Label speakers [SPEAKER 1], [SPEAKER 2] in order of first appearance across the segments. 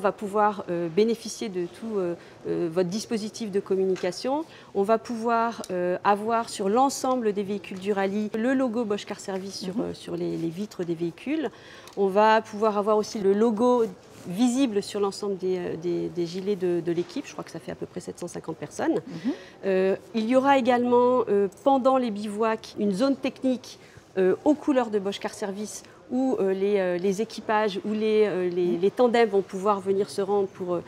[SPEAKER 1] va pouvoir bénéficier de tout votre dispositif de communication. On va pouvoir avoir sur l'ensemble des véhicules du rallye le logo Bosch Car Service sur les vitres des véhicules. On va pouvoir avoir aussi le logo visible sur l'ensemble des gilets de l'équipe. Je crois que ça fait à peu près 750 personnes. Il y aura également, pendant les bivouacs, une zone technique aux couleurs de Bosch Car Service où les équipages ou les tandems vont pouvoir venir se rendre pour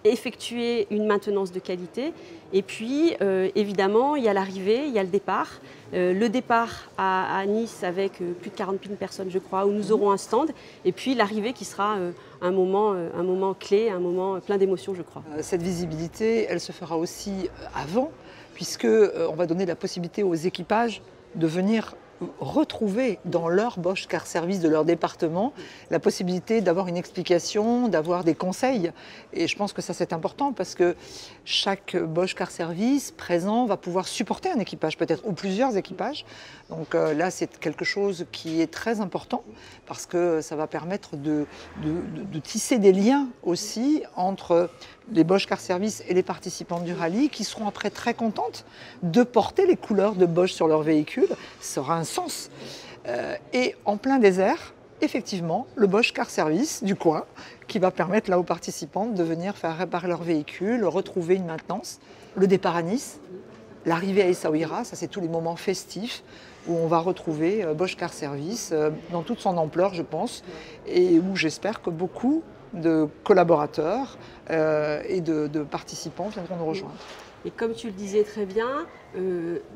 [SPEAKER 1] effectuer une maintenance de qualité. Et puis, évidemment, il y a l'arrivée, il y a le départ. Le départ à Nice avec plus de 40 000 personnes, je crois, où nous aurons un stand. Et puis l'arrivée qui sera un moment clé, un moment plein d'émotions, je crois.
[SPEAKER 2] Cette visibilité, elle se fera aussi avant, puisqu'on va donner la possibilité aux équipages de venir retrouver dans leur Bosch Car Service de leur département la possibilité d'avoir une explication, d'avoir des conseils. Et je pense que ça c'est important parce que chaque Bosch Car Service présent va pouvoir supporter un équipage peut-être ou plusieurs équipages. Donc là c'est quelque chose qui est très important parce que ça va permettre de tisser des liens aussi entre les Bosch Car Service et les participants du rallye qui seront après très contentes de porter les couleurs de Bosch sur leur véhicule. Ça aura un sens. Et en plein désert, effectivement, le Bosch Car Service du coin qui va permettre là aux participants de venir faire réparer leur véhicule, retrouver une maintenance. Le départ à Nice, l'arrivée à Essaouira, ça c'est tous les moments festifs où on va retrouver Bosch Car Service dans toute son ampleur, je pense, et où j'espère que beaucoup de collaborateurs et de participants viendront nous rejoindre.
[SPEAKER 1] Et comme tu le disais très bien,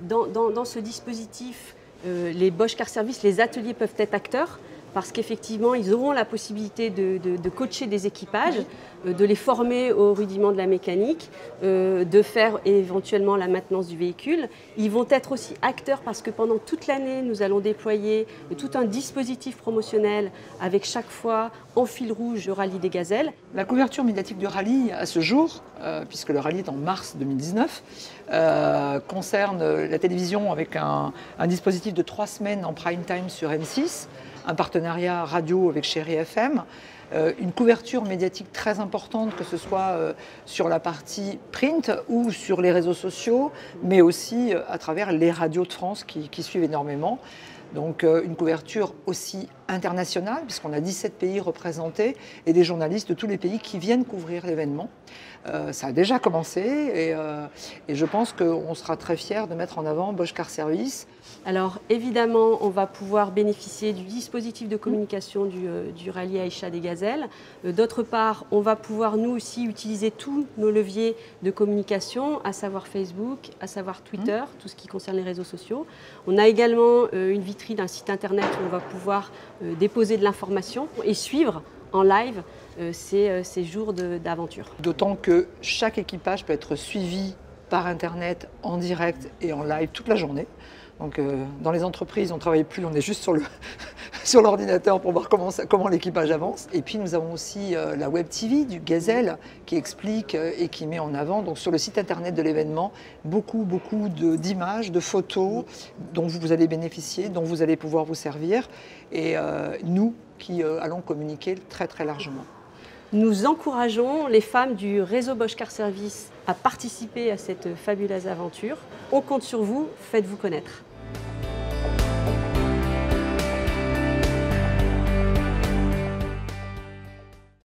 [SPEAKER 1] dans ce dispositif, les Bosch Car Service, les ateliers peuvent être acteurs parce qu'effectivement, ils auront la possibilité de coacher des équipages, de les former aux rudiments de la mécanique, de faire éventuellement la maintenance du véhicule. Ils vont être aussi acteurs parce que pendant toute l'année, nous allons déployer tout un dispositif promotionnel avec chaque fois en fil rouge le rallye des gazelles.
[SPEAKER 2] La couverture médiatique du rallye à ce jour, puisque le rallye est en mars 2019, concerne la télévision avec un dispositif de 3 semaines en prime time sur M6, un partenariat radio avec Chéri FM, une couverture médiatique très importante, que ce soit sur la partie print ou sur les réseaux sociaux, mais aussi à travers les radios de France qui suivent énormément. Donc une couverture aussi internationale, puisqu'on a 17 pays représentés et des journalistes de tous les pays qui viennent couvrir l'événement. Ça a déjà commencé et je pense qu'on sera très fiers de mettre en avant Bosch Car Service.
[SPEAKER 1] Alors évidemment, on va pouvoir bénéficier du dispositif de communication du rallye Aïcha des Gazelles. D'autre part, on va pouvoir nous aussi utiliser tous nos leviers de communication, à savoir Facebook, à savoir Twitter, tout ce qui concerne les réseaux sociaux. On a également une vitrine, un site internet où on va pouvoir déposer de l'information et suivre en live ces jours d'aventure.
[SPEAKER 2] D'autant que chaque équipage peut être suivi par internet, en direct et en live toute la journée. Donc dans les entreprises, on ne travaille plus, on est juste sur l'ordinateur pour voir comment l'équipage avance. Et puis nous avons aussi la Web TV du Gazelle qui explique et qui met en avant, donc sur le site internet de l'événement, beaucoup d'images, de photos dont vous allez bénéficier, dont vous allez pouvoir vous servir. Et nous qui allons communiquer très largement.
[SPEAKER 1] Nous encourageons les femmes du réseau Bosch Car Service à participer à cette fabuleuse aventure. On compte sur vous, faites-vous connaître.